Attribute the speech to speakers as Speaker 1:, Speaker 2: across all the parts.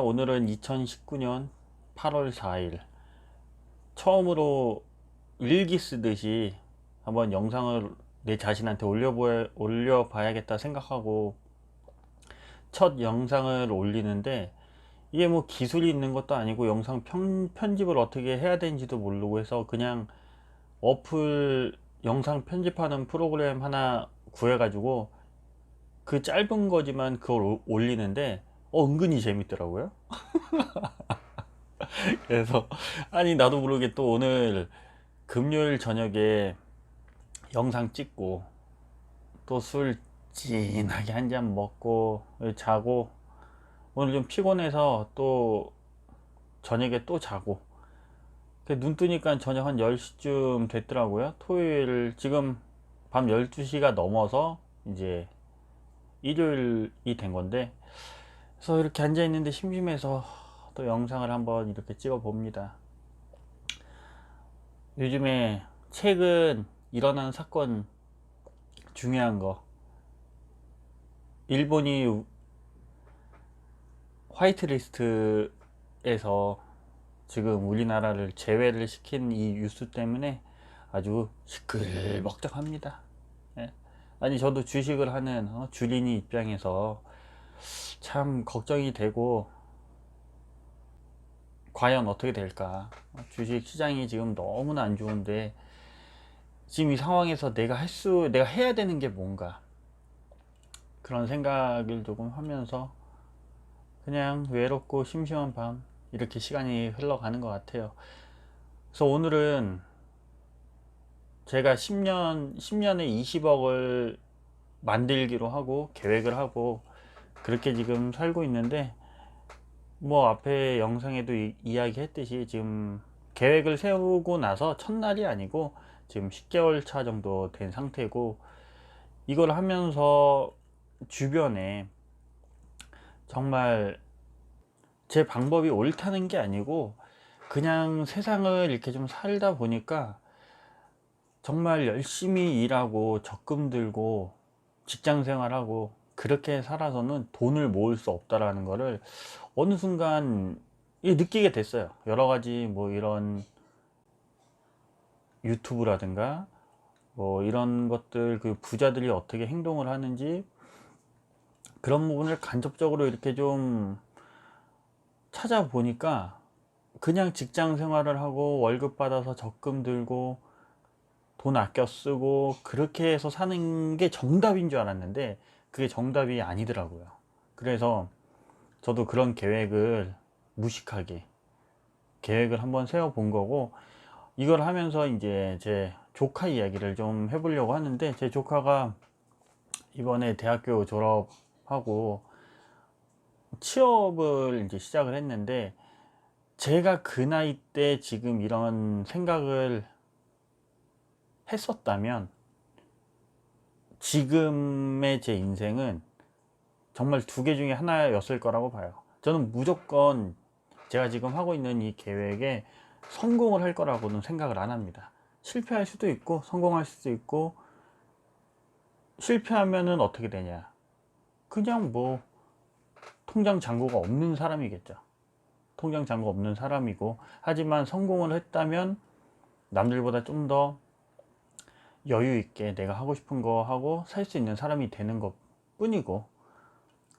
Speaker 1: 오늘은 2019년 8월 4일 처음으로 일기 쓰듯이 한번 영상을 내 자신한테 올려봐야겠다 생각하고 첫 영상을 올리는데, 이게 뭐 기술이 있는 것도 아니고 영상 편집을 어떻게 해야 되는지도 모르고 해서 그냥 어플 영상 편집하는 프로그램 하나 구해가지고 그 짧은 거지만 그걸 올리는데 은근히 재밌더라고요. 그래서 아니 나도 모르게 또 오늘 금요일 저녁에 영상 찍고 또 술 진하게 한 잔 먹고 자고, 오늘 좀 피곤해서 또 저녁에 또 자고, 눈 뜨니까 저녁 한 10시쯤 됐더라고요. 토요일 지금 밤 12시가 넘어서 이제 일요일이 된 건데, 그래서 이렇게 앉아 있는데 심심해서 또 영상을 한번 이렇게 찍어 봅니다. 요즘에 최근 일어난 사건 중요한 거, 일본이 화이트리스트에서 지금 우리나라를 제외를 시킨 이 뉴스 때문에 아주 시끌벅적합니다. 예. 아니 저도 주식을 하는 주린이 입장에서 참 걱정이 되고, 과연 어떻게 될까. 주식 시장이 지금 너무나 안 좋은데 지금 이 상황에서 내가 해야 되는 게 뭔가, 그런 생각을 조금 하면서 그냥 외롭고 심심한 밤 이렇게 시간이 흘러가는 것 같아요. 그래서 오늘은 제가 10년에 20억을 만들기로 하고 계획을 하고 그렇게 지금 살고 있는데, 뭐 앞에 영상에도 이야기 했듯이 지금 계획을 세우고 나서 첫날이 아니고 지금 10개월 차 정도 된 상태고, 이걸 하면서 주변에 정말 제 방법이 옳다는 게 아니고 그냥 세상을 이렇게 좀 살다 보니까 정말 열심히 일하고 적금 들고 직장 생활하고 그렇게 살아서는 돈을 모을 수 없다라는 거를 어느 순간 느끼게 됐어요. 여러 가지 뭐 이런 유튜브라든가 뭐 이런 것들, 그 부자들이 어떻게 행동을 하는지 그런 부분을 간접적으로 이렇게 좀 찾아보니까 그냥 직장 생활을 하고 월급 받아서 적금 들고 돈 아껴 쓰고 그렇게 해서 사는 게 정답인 줄 알았는데 그게 정답이 아니더라고요. 그래서 저도 그런 계획을 무식하게 계획을 한번 세워 본 거고, 이걸 하면서 이제 제 조카 이야기를 좀 해보려고 하는데, 제 조카가 이번에 대학교 졸업하고 취업을 이제 시작을 했는데, 제가 그 나이 때 지금 이런 생각을 했었다면 지금의 제 인생은 정말 두 개 중에 하나였을 거라고 봐요. 저는 무조건 제가 지금 하고 있는 이 계획에 성공을 할 거라고는 생각을 안 합니다. 실패할 수도 있고 성공할 수도 있고, 실패하면은 어떻게 되냐, 그냥 뭐 통장 잔고가 없는 사람이겠죠. 통장 잔고 없는 사람이고, 하지만 성공을 했다면 남들보다 좀 더 여유 있게 내가 하고 싶은 거 하고 살 수 있는 사람이 되는 것 뿐이고,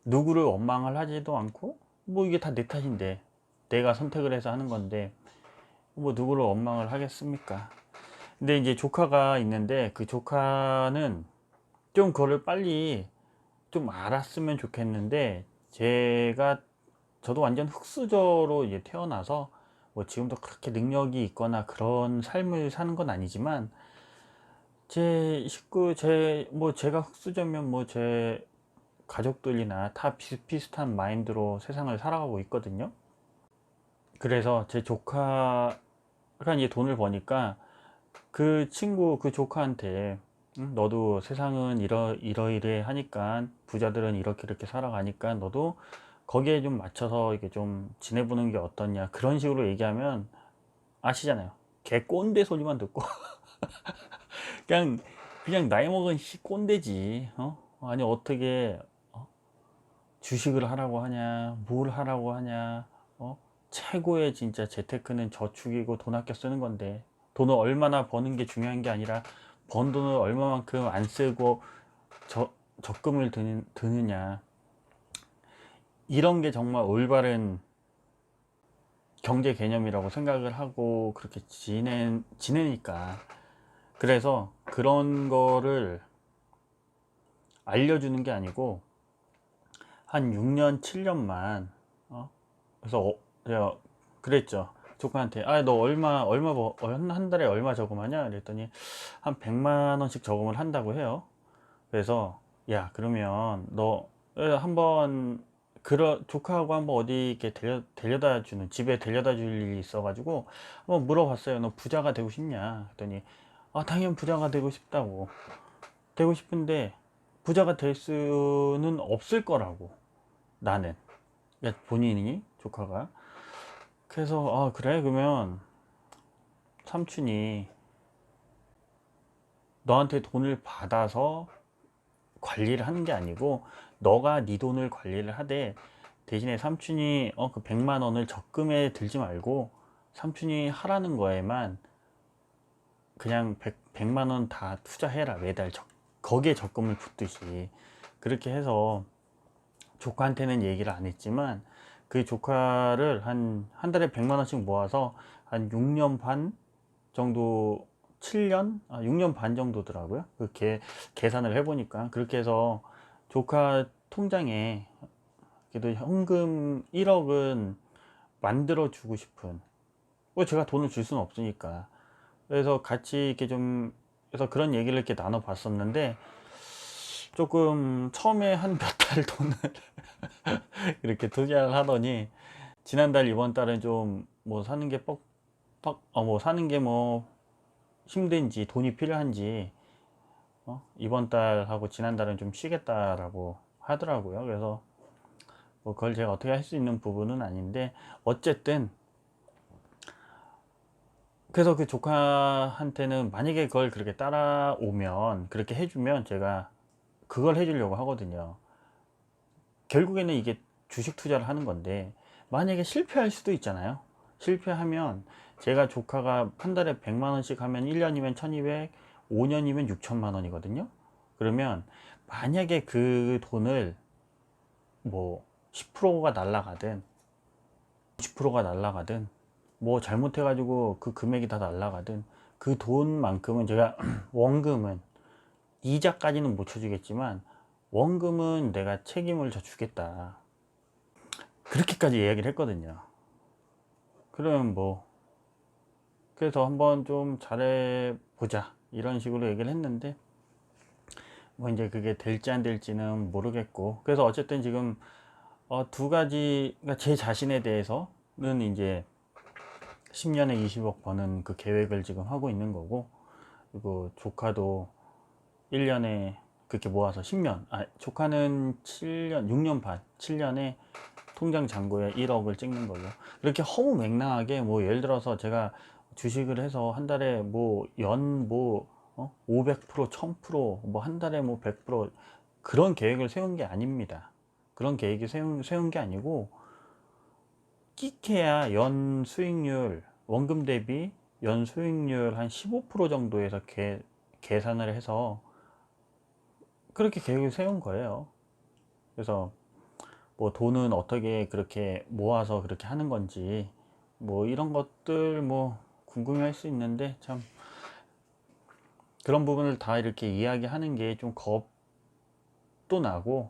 Speaker 1: 누구를 원망을 하지도 않고, 뭐 이게 다 내 탓인데 내가 선택을 해서 하는 건데 뭐 누구를 원망을 하겠습니까. 근데 이제 조카가 있는데 그 조카는 좀 그거를 빨리 좀 알았으면 좋겠는데, 저도 완전 흑수저로 이제 태어나서 뭐 지금도 그렇게 능력이 있거나 그런 삶을 사는 건 아니지만, 제가 흑수저면 뭐 제 가족들이나 다 비슷비슷한 마인드로 세상을 살아가고 있거든요. 그래서 제 조카가 이제 돈을 버니까 그 조카한테 너도 세상은 이러이래 하니까, 부자들은 이렇게 살아가니까 너도 거기에 좀 맞춰서 이게 좀 지내보는 게 어떻냐, 그런 식으로 얘기하면 아시잖아요. 개 꼰대 소리만 듣고 그냥 나이 먹은 씨 꼰대지. 아니 어떻게 주식을 하라고 하냐, 뭘 하라고 하냐, 최고의 진짜 재테크는 저축이고 돈 아껴 쓰는 건데, 돈을 얼마나 버는 게 중요한 게 아니라 번 돈을 얼마만큼 안 쓰고 적금을 드느냐, 이런 게 정말 올바른 경제 개념이라고 생각을 하고 그렇게 지내니까. 그래서 그런 거를 알려주는 게 아니고 한 6년 7년만 그래서 제가 그랬죠. 조카한테 너 한 달에 얼마 저금하냐 그랬더니 한 100만 원씩 저금을 한다고 해요. 그래서 야, 그러면 너 한번 조카하고 한번 어디 이렇게 데려다 주는, 집에 데려다 줄 일이 있어 가지고 한번 물어봤어요. 너 부자가 되고 싶냐 그랬더니 당연 부자가 되고 싶다고. 되고 싶은데 부자가 될 수는 없을 거라고, 나는. 그러니까 본인이, 조카가. 그래서 그래, 그러면 삼촌이 너한테 돈을 받아서 관리를 하는 게 아니고 너가 네 돈을 관리를 하되, 대신에 삼촌이 그 100만 원을 적금에 들지 말고 삼촌이 하라는 거에만 그냥 100만 원 다 투자해라, 매달 거기에 적금을 붓듯이. 그렇게 해서 조카한테는 얘기를 안 했지만 그 조카를 한 달에 100만 원씩 모아서 한 6년 반 정도, 6년 반 정도더라고요. 그렇게 계산을 해보니까. 그렇게 해서 조카 통장에 그래도 현금 1억은 만들어 주고 싶은, 제가 돈을 줄 수는 없으니까. 그래서 같이 이렇게 좀, 그래서 그런 얘기를 이렇게 나눠 봤었는데, 조금 처음에 한 몇 달 돈을 이렇게 투자를 하더니 지난달 이번 달은 좀 뭐 사는 게 뭐 사는 게 뭐 힘든지 돈이 필요한지 이번 달하고 지난달은 좀 쉬겠다라고 하더라고요. 그래서 뭐 그걸 제가 어떻게 할 수 있는 부분은 아닌데, 어쨌든 그래서 그 조카한테는 만약에 그걸 그렇게 따라오면, 그렇게 해주면 제가 그걸 해주려고 하거든요. 결국에는 이게 주식 투자를 하는 건데, 만약에 실패할 수도 있잖아요. 실패하면 제가, 조카가 한 달에 100만 원씩 하면 1년이면 1200, 5년이면 6천만 원이거든요. 그러면 만약에 그 돈을 뭐 10%가 날라가든 90%가 날라가든 뭐 잘못해 가지고 그 금액이 다 날라가든, 그 돈만큼은 제가 원금은, 이자까지는 못 쳐주겠지만 원금은 내가 책임을 져 주겠다, 그렇게까지 이야기를 했거든요. 그러면 뭐, 그래서 한번 좀 잘해 보자 이런 식으로 얘기를 했는데, 뭐 이제 그게 될지 안 될지는 모르겠고. 그래서 어쨌든 지금 두 가지, 그러니까 제 자신에 대해서는 이제 10년에 20억 버는 그 계획을 지금 하고 있는 거고, 그리고 조카도 1년에 그렇게 모아서 10년, 조카는 7년, 6년 반, 7년에 통장 잔고에 1억을 찍는 걸로. 이렇게 허무맹랑하게, 뭐 예를 들어서 제가 주식을 해서 한 달에 뭐 500%, 1000%, 뭐 한 달에 뭐 100%, 그런 계획을 세운 게 아닙니다. 그런 계획이 세운 게 아니고, 끼케야 연 수익률, 원금 대비 연 수익률 한 15% 정도에서 계산을 해서 그렇게 계획을 세운 거예요. 그래서 뭐 돈은 어떻게 그렇게 모아서 그렇게 하는 건지, 뭐 이런 것들 뭐 궁금해 할 수 있는데, 참 그런 부분을 다 이렇게 이야기하는 게 좀 겁도 나고,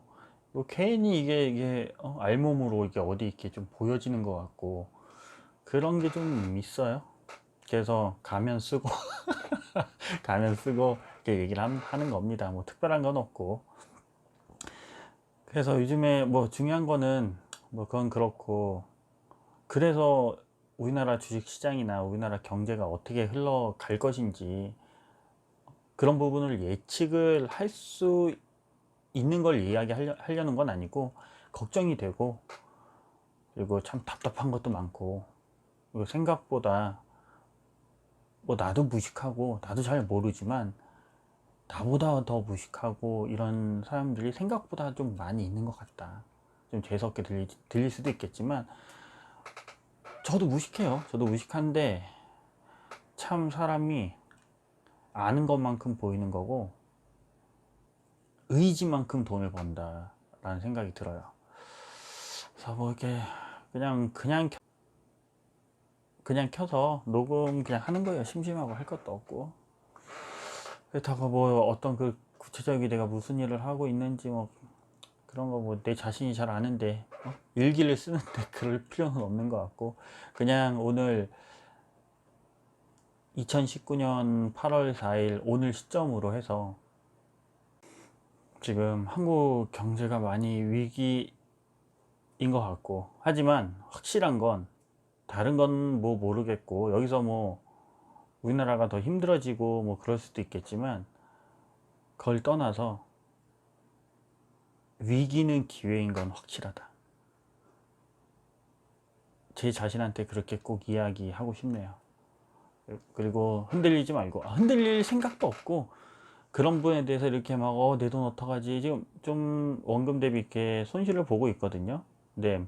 Speaker 1: 뭐 괜히 이게 알몸으로 이게 어디 이렇게 좀 보여지는 것 같고, 그런 게 좀 있어요. 그래서 가면 쓰고 가면 쓰고 이렇게 얘기를 하는 겁니다. 뭐 특별한 건 없고. 그래서 요즘에 뭐 중요한 거는, 뭐 그건 그렇고, 그래서 우리나라 주식시장이나 우리나라 경제가 어떻게 흘러갈 것인지, 그런 부분을 예측을 할 수 있는 걸 이야기하려는 건 아니고, 걱정이 되고, 그리고 참 답답한 것도 많고, 그리고 생각보다 뭐 나도 무식하고 나도 잘 모르지만 나보다 더 무식하고 이런 사람들이 생각보다 좀 많이 있는 것 같다. 좀 재수없게 들릴 수도 있겠지만 저도 무식해요. 저도 무식한데 참 사람이 아는 것만큼 보이는 거고 의지만큼 돈을 번다 라는 생각이 들어요. 그래서 뭐 이렇게 그냥 켜서 녹음 그냥 하는 거예요. 심심하고 할 것도 없고. 그렇다고 뭐 어떤 그 구체적인 내가 무슨 일을 하고 있는지 뭐 그런 거 뭐 내 자신이 잘 아는데 일기를 쓰는데 그럴 필요는 없는 것 같고, 그냥 오늘 2019년 8월 4일 오늘 시점으로 해서 지금 한국 경제가 많이 위기인 것 같고, 하지만 확실한 건 다른 건 뭐 모르겠고 여기서 뭐 우리나라가 더 힘들어지고 뭐 그럴 수도 있겠지만 그걸 떠나서 위기는 기회인 건 확실하다. 제 자신한테 그렇게 꼭 이야기하고 싶네요. 그리고 흔들리지 말고, 흔들릴 생각도 없고 그런 부분에 대해서 이렇게 막 내 돈 어떡하지, 지금 좀 원금 대비 이렇게 손실을 보고 있거든요. 근데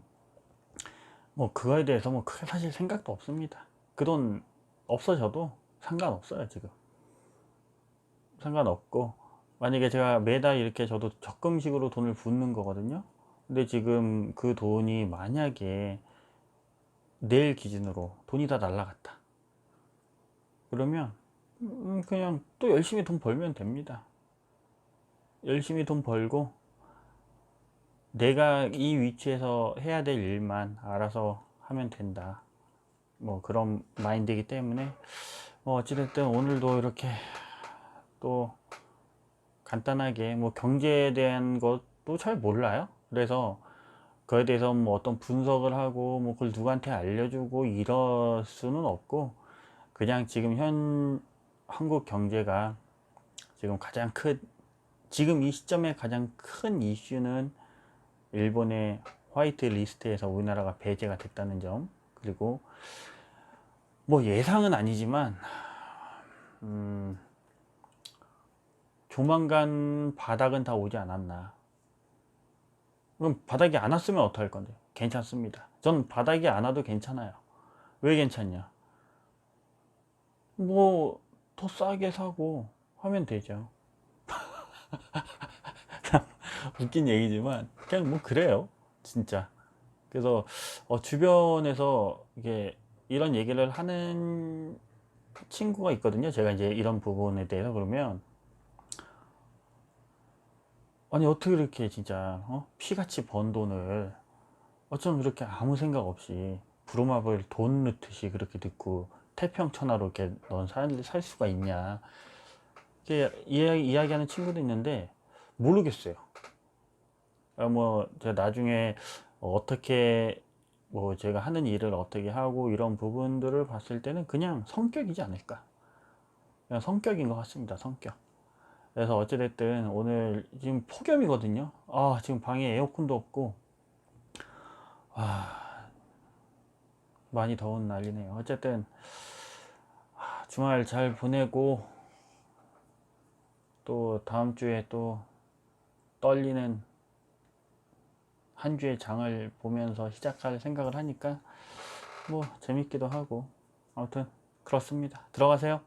Speaker 1: 뭐 그거에 대해서 뭐 크게 사실 생각도 없습니다. 그 돈 없어져도 상관없어요. 지금 상관없고, 만약에 제가 매달 이렇게 저도 적금식으로 돈을 붓는 거거든요. 근데 지금 그 돈이 만약에 내일 기준으로 돈이 다 날라갔다 그러면 그냥 또 열심히 돈 벌면 됩니다. 열심히 돈 벌고 내가 이 위치에서 해야 될 일만 알아서 하면 된다, 뭐 그런 마인드이기 때문에 어찌됐든 오늘도 이렇게 또 간단하게 뭐 경제에 대한 것도 잘 몰라요. 그래서 그거에 대해서 뭐 어떤 분석을 하고 뭐 그걸 누구한테 알려주고 이럴 수는 없고, 그냥 지금 한국 경제가 지금 지금 이 시점에 가장 큰 이슈는 일본의 화이트 리스트에서 우리나라가 배제가 됐다는 점, 그리고 뭐 예상은 아니지만 조만간 바닥은 다 오지 않았나. 그럼 바닥이 안 왔으면 어떡할 건데? 괜찮습니다. 전 바닥이 안 와도 괜찮아요. 왜 괜찮냐? 뭐 더 싸게 사고 하면 되죠. 웃긴 얘기지만 그냥 뭐 그래요, 진짜. 그래서 주변에서 이게 이런 얘기를 하는 친구가 있거든요. 제가 이제 이런 부분에 대해서 그러면, 아니 어떻게 이렇게 진짜 피같이 번 돈을 어쩜 그렇게 아무 생각 없이 부루마블 돈 넣듯이 그렇게 넣고 태평천하로 이렇게 넌 살 수가 있냐, 이렇게 이야기하는 친구도 있는데 모르겠어요. 뭐 제가 나중에 어떻게 뭐 제가 하는 일을 어떻게 하고 이런 부분들을 봤을 때는 그냥 성격이지 않을까, 그냥 성격인 것 같습니다. 성격. 그래서 어찌됐든 오늘 지금 폭염이거든요. 지금 방에 에어컨도 없고 많이 더운 날이네요. 어쨌든 주말 잘 보내고 또 다음 주에 또 떨리는 한 주의 장을 보면서 시작할 생각을 하니까 뭐 재밌기도 하고, 아무튼 그렇습니다. 들어가세요.